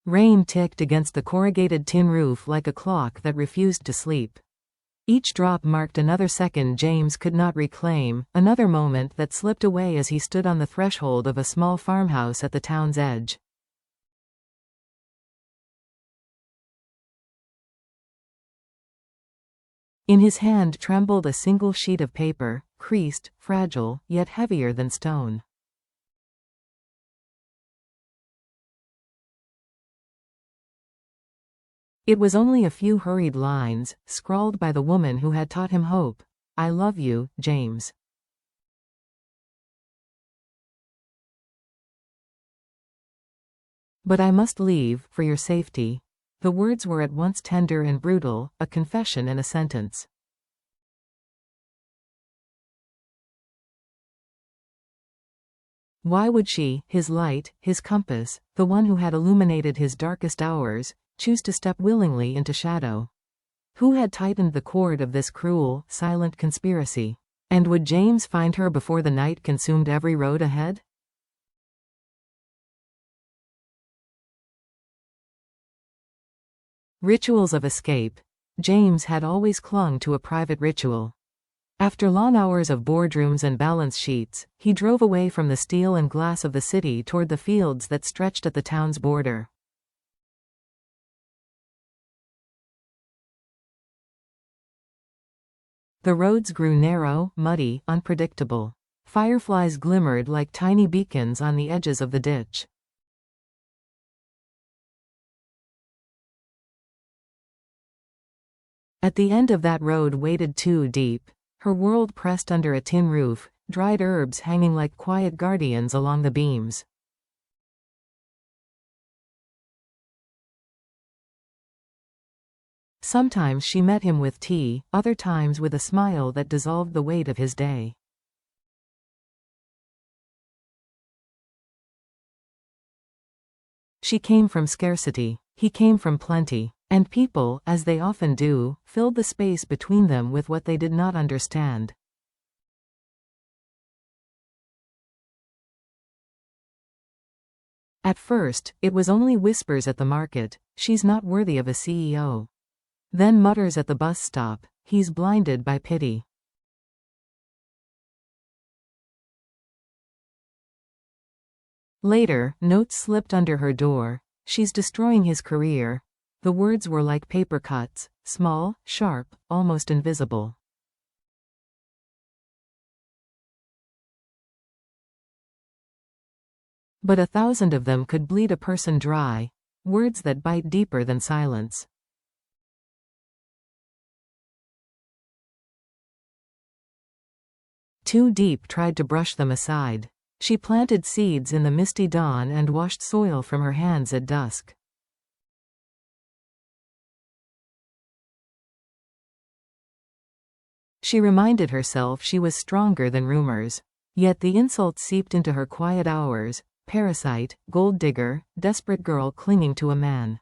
Rain ticked against the corrugated tin roof like a clock that refused to sleep. Each drop marked another second James could not reclaim, another moment that slipped away as he stood on the threshold of a small farmhouse at the town's edge. In his hand trembled a single sheet of paper, creased, fragile, yet heavier than stone. It was only a few hurried lines, scrawled by the woman who had taught him hope. "I love you, James. But I must leave, for your safety." The words were at once tender and brutal, a confession and a sentence. Why would she, his light, his compass, the one who had illuminated his darkest hours, choose to step willingly into shadow? Who had tightened the cord of this cruel, silent conspiracy? And would James find her before the night consumed every road ahead? Rituals of escape. James had always clung to a private ritual. After long hours of boardrooms and balance sheets, he drove away from the steel and glass of the city toward the fields that stretched at the town's border. The roads grew narrow, muddy, unpredictable. Fireflies glimmered like tiny beacons on the edges of the ditch. At the end of that road waited two Diep, her world pressed under a tin roof, dried herbs hanging like quiet guardians along the beams. Sometimes she met him with tea, other times with a smile that dissolved the weight of his day. She came from scarcity, he came from plenty. And people, as they often do, filled the space between them with what they did not understand. At first, it was only whispers at the market, "She's not worthy of a CEO." Then mutters at the bus stop, "He's blinded by pity." Later, notes slipped under her door, "She's destroying his career." The words were like paper cuts, small, sharp, almost invisible. But 1,000 of them could bleed a person dry, words that bite deeper than silence. Too Diep tried to brush them aside. She planted seeds in the misty dawn and washed soil from her hands at dusk. She reminded herself she was stronger than rumors. Yet the insults seeped into her quiet hours: parasite, gold digger, desperate girl clinging to a man.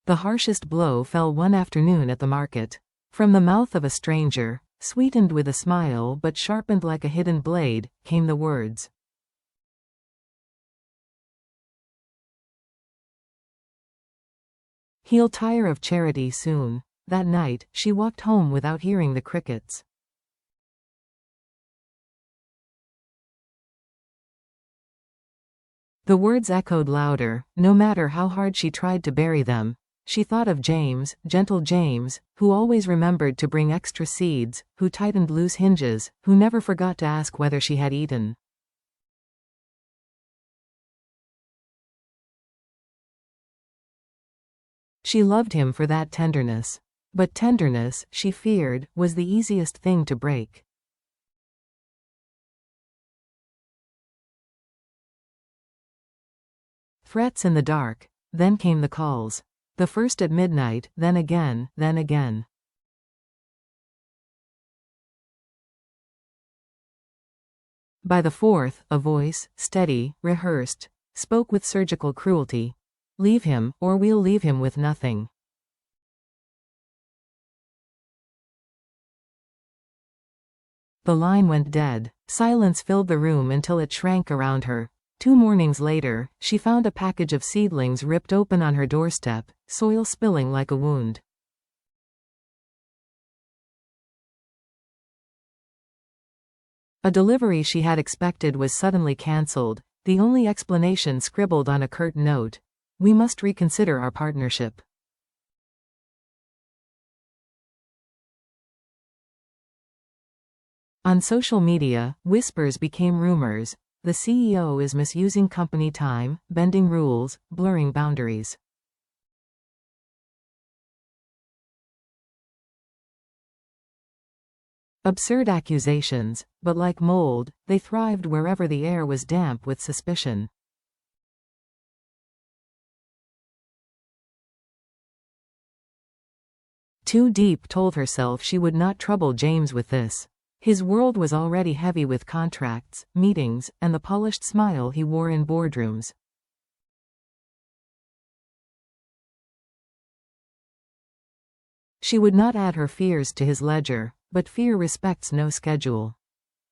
The harshest blow fell one afternoon at the market. From the mouth of a stranger, sweetened with a smile but sharpened like a hidden blade, came the words, "He'll tire of charity soon." That night, she walked home without hearing the crickets. The words echoed louder, no matter how hard she tried to bury them. She thought of James, gentle James, who always remembered to bring extra seeds, who tightened loose hinges, who never forgot to ask whether she had eaten. She loved him for that tenderness. But tenderness, she feared, was the easiest thing to break. Threats in the dark. Then came the calls. The first at midnight, then again, then again. By the fourth, a voice, steady, rehearsed, spoke with surgical cruelty. "Leave him, or we'll leave him with nothing." The line went dead. Silence filled the room until it shrank around her. 2 mornings later, she found a package of seedlings ripped open on her doorstep, soil spilling like a wound. A delivery she had expected was suddenly cancelled, the only explanation scribbled on a curt note: "We must reconsider our partnership." On social media, whispers became rumors. The CEO is misusing company time, bending rules, blurring boundaries. Absurd accusations, but like mold, they thrived wherever the air was damp with suspicion. Too Diep told herself she would not trouble James with this. His world was already heavy with contracts, meetings, and the polished smile he wore in boardrooms. She would not add her fears to his ledger, but fear respects no schedule.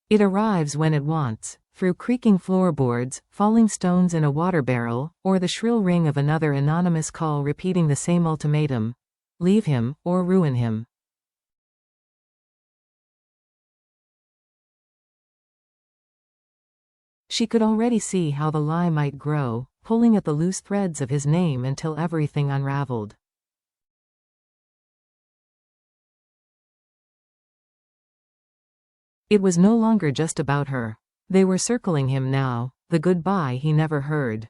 It arrives when it wants, through creaking floorboards, falling stones in a water barrel, or the shrill ring of another anonymous call repeating the same ultimatum: leave him, or ruin him. She could already see how the lie might grow, pulling at the loose threads of his name until everything unraveled. It was no longer just about her. They were circling him now, the goodbye he never heard.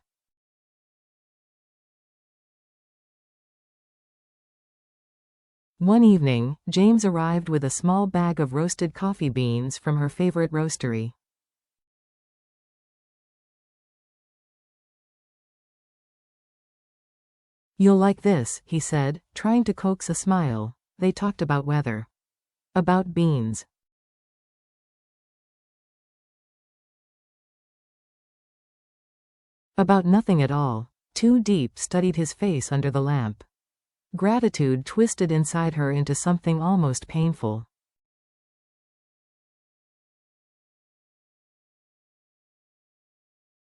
One evening, James arrived with a small bag of roasted coffee beans from her favorite roastery. "You'll like this," he said, trying to coax a smile. They talked about weather. About beans. About nothing at all. Too Diep studied his face under the lamp. Gratitude twisted inside her into something almost painful.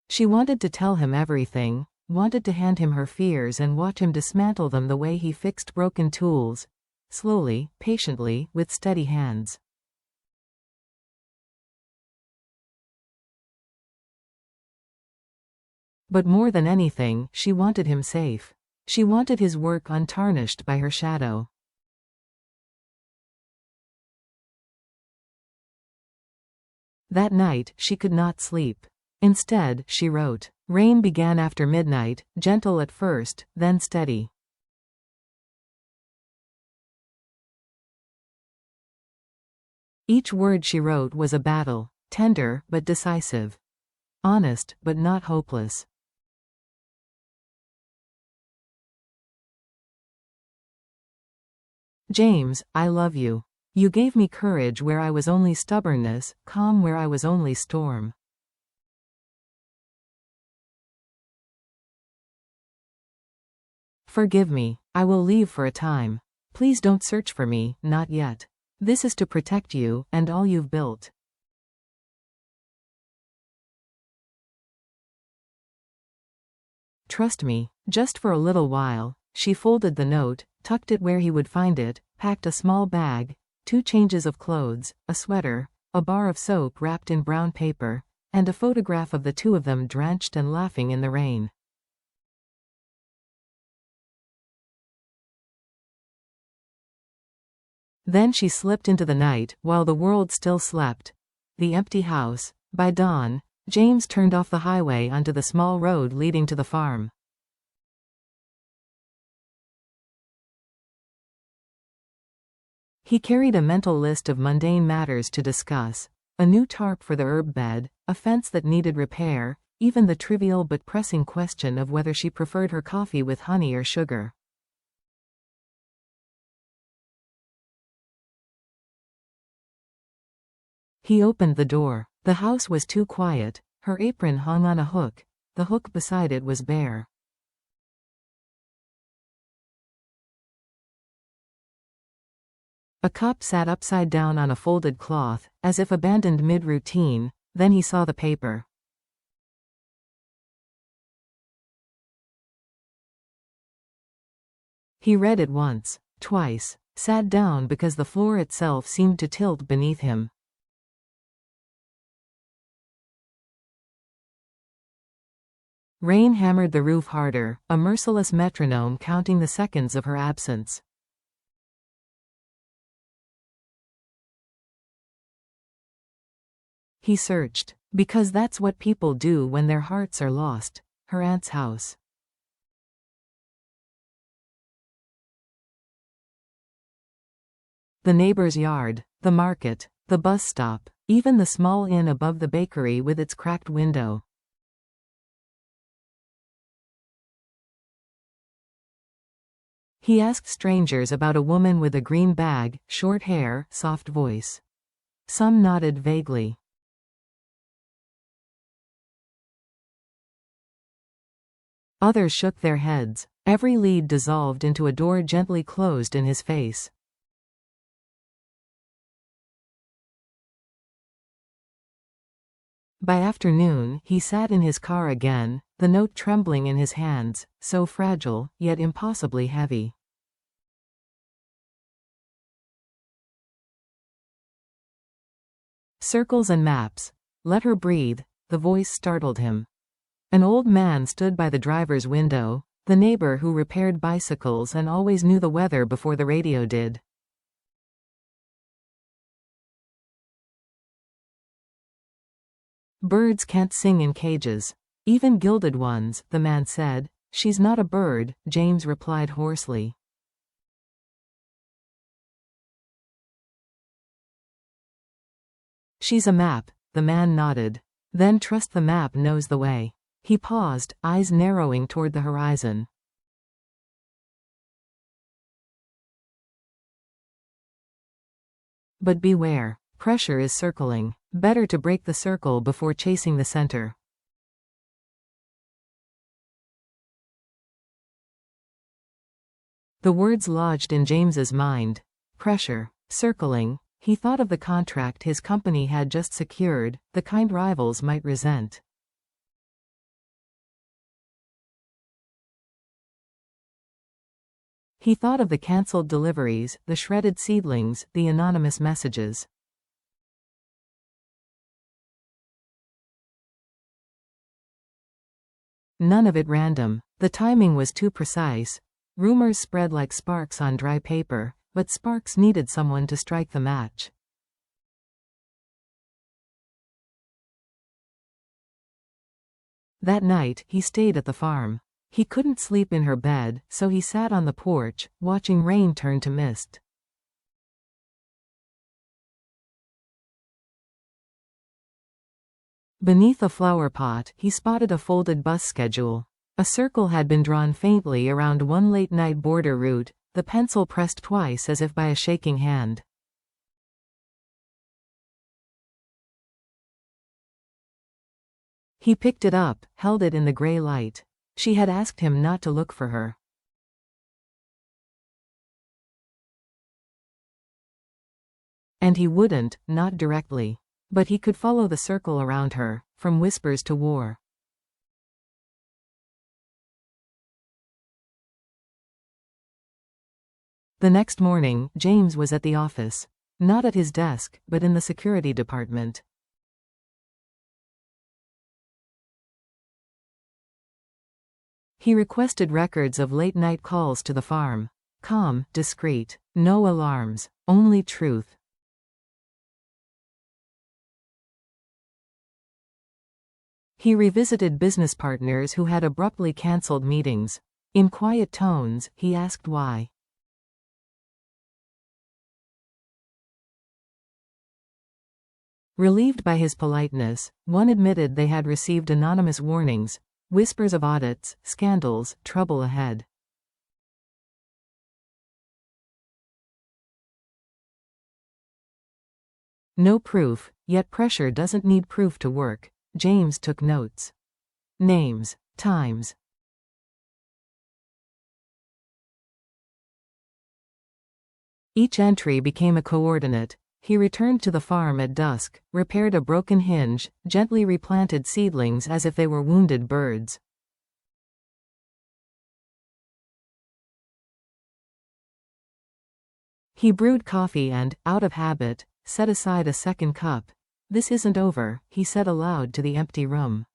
She wanted to tell him everything, wanted to hand him her fears and watch him dismantle them the way he fixed broken tools, slowly, patiently, with steady hands. But more than anything, she wanted him safe. She wanted his work untarnished by her shadow. That night, she could not sleep. Instead, she wrote. Rain began after midnight, gentle at first, then steady. Each word she wrote was a battle, tender but decisive. Honest but not hopeless. James, I love you. You gave me courage where I was only stubbornness, calm where I was only storm. Forgive me, I will leave for a time. Please don't search for me, not yet. This is to protect you, and all you've built. Trust me, just for a little while. She folded the note, tucked it where he would find it, packed a small bag, 2 changes of clothes, a sweater, a bar of soap wrapped in brown paper, and a photograph of the 2 of them drenched and laughing in the rain. Then she slipped into the night, while the world still slept. The empty house. By dawn, James turned off the highway onto the small road leading to the farm. He carried a mental list of mundane matters to discuss. A new tarp for the herb bed, a fence that needed repair, even the trivial but pressing question of whether she preferred her coffee with honey or sugar. He opened the door. The house was too quiet. Her apron hung on a hook. The hook beside it was bare. A cop sat upside down on a folded cloth, as if abandoned mid-routine. Then he saw the paper. He read it once, twice, sat down because the floor itself seemed to tilt beneath him. Rain hammered the roof harder, a merciless metronome counting the seconds of her absence. He searched, because that's what people do when their hearts are lost. Her aunt's house. The neighbor's yard, the market, the bus stop, even the small inn above the bakery with its cracked window. He asked strangers about a woman with a green bag, short hair, soft voice. Some nodded vaguely. Others shook their heads. Every lead dissolved into a door gently closed in his face. By afternoon, he sat in his car again, the note trembling in his hands, so fragile, yet impossibly heavy. Circles and maps. Let her breathe, the voice startled him. An old man stood by the driver's window, the neighbor who repaired bicycles and always knew the weather before the radio did. Birds can't sing in cages. Even gilded ones, the man said. She's not a bird, James replied hoarsely. She's a map, the man nodded. Then trust the map knows the way. He paused, eyes narrowing toward the horizon. But beware. Pressure is circling. Better to break the circle before chasing the center. The words lodged in James's mind. Pressure. Circling. He thought of the contract his company had just secured, the kind rivals might resent. He thought of the cancelled deliveries, the shredded seedlings, the anonymous messages. None of it random. The timing was too precise. Rumors spread like sparks on dry paper, but sparks needed someone to strike the match. That night, he stayed at the farm. He couldn't sleep in her bed, so he sat on the porch, watching rain turn to mist. Beneath a flower pot, he spotted a folded bus schedule. A circle had been drawn faintly around one late-night border route, the pencil pressed twice as if by a shaking hand. He picked it up, held it in the gray light. She had asked him not to look for her. And he wouldn't, not directly. But he could follow the circle around her, from whispers to war. The next morning, James was at the office. Not at his desk, but in the security department. He requested records of late-night calls to the farm. Calm, discreet. No alarms. Only truth. He revisited business partners who had abruptly cancelled meetings. In quiet tones, he asked why. Relieved by his politeness, one admitted they had received anonymous warnings, whispers of audits, scandals, trouble ahead. No proof, yet pressure doesn't need proof to work. James took notes. Names, times. Each entry became a coordinate. He returned to the farm at dusk, repaired a broken hinge, gently replanted seedlings as if they were wounded birds. He brewed coffee and, out of habit, set aside a second cup. "This isn't over," he said aloud to the empty room.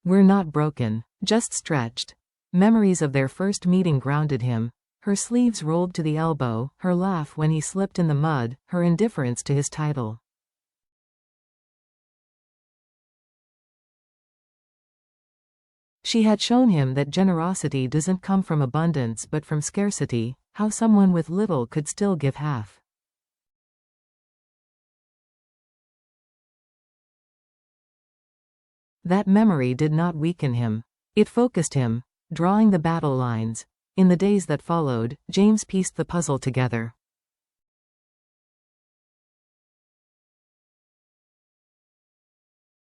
"We're not broken, just stretched." Memories of their first meeting grounded him. Her sleeves rolled to the elbow, her laugh when he slipped in the mud, her indifference to his title. She had shown him that generosity doesn't come from abundance but from scarcity, how someone with little could still give half. That memory did not weaken him. It focused him, drawing the battle lines. In the days that followed, James pieced the puzzle together.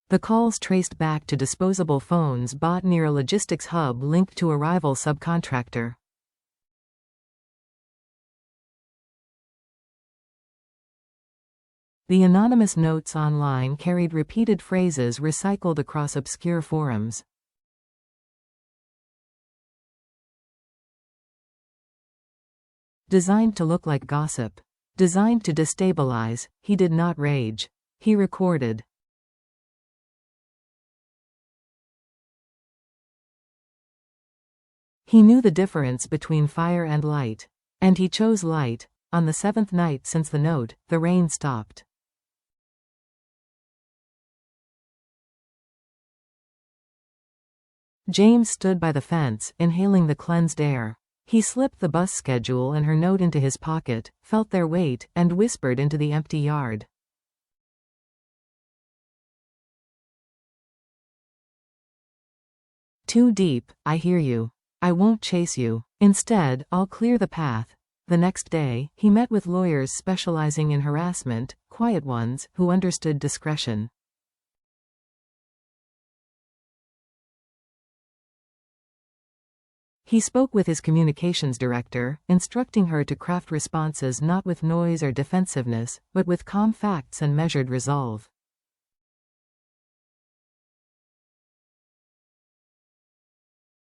The calls traced back to disposable phones bought near a logistics hub linked to a rival subcontractor. The anonymous notes online carried repeated phrases recycled across obscure forums. Designed to look like gossip. Designed to destabilize. He did not rage. He recorded. He knew the difference between fire and light. And he chose light. On the 7th night since the note, the rain stopped. James stood by the fence, inhaling the cleansed air. He slipped the bus schedule and her note into his pocket, felt their weight, and whispered into the empty yard. "Too deep, I hear you. I won't chase you. Instead, I'll clear the path." The next day, he met with lawyers specializing in harassment, quiet ones, who understood discretion. He spoke with his communications director, instructing her to craft responses not with noise or defensiveness, but with calm facts and measured resolve.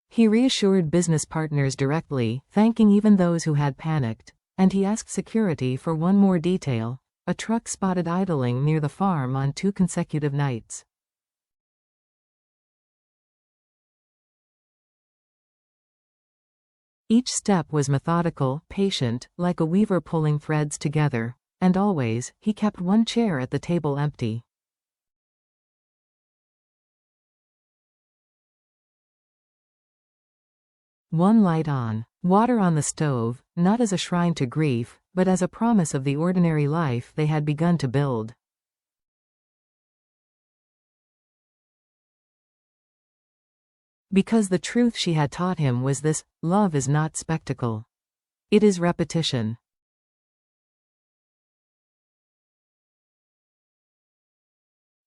He reassured business partners directly, thanking even those who had panicked, and he asked security for one more detail: a truck spotted idling near the farm on 2 consecutive nights. Each step was methodical, patient, like a weaver pulling threads together, and always, he kept one chair at the table empty. One light on. Water on the stove, not as a shrine to grief, but as a promise of the ordinary life they had begun to build. Because the truth she had taught him was this: love is not spectacle. It is repetition.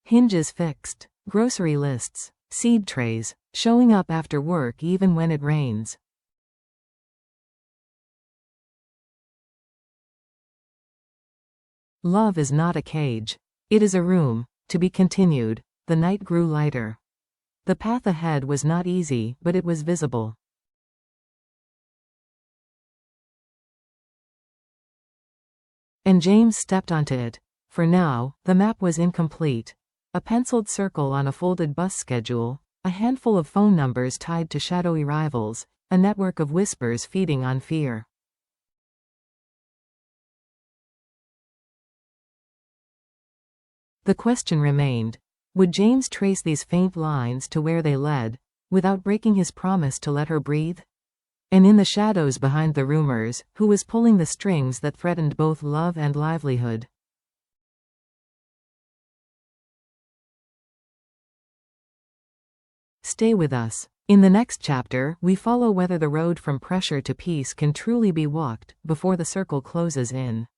Hinges fixed, grocery lists, seed trays, showing up after work even when it rains. Love is not a cage. It is a room, to be continued. The night grew lighter. The path ahead was not easy, but it was visible. And James stepped onto it. For now, the map was incomplete. A penciled circle on a folded bus schedule, a handful of phone numbers tied to shadowy rivals, a network of whispers feeding on fear. The question remained: would James trace these faint lines to where they led, without breaking his promise to let her breathe? And in the shadows behind the rumors, who was pulling the strings that threatened both love and livelihood? Stay with us. In the next chapter, we follow whether the road from pressure to peace can truly be walked, before the circle closes in.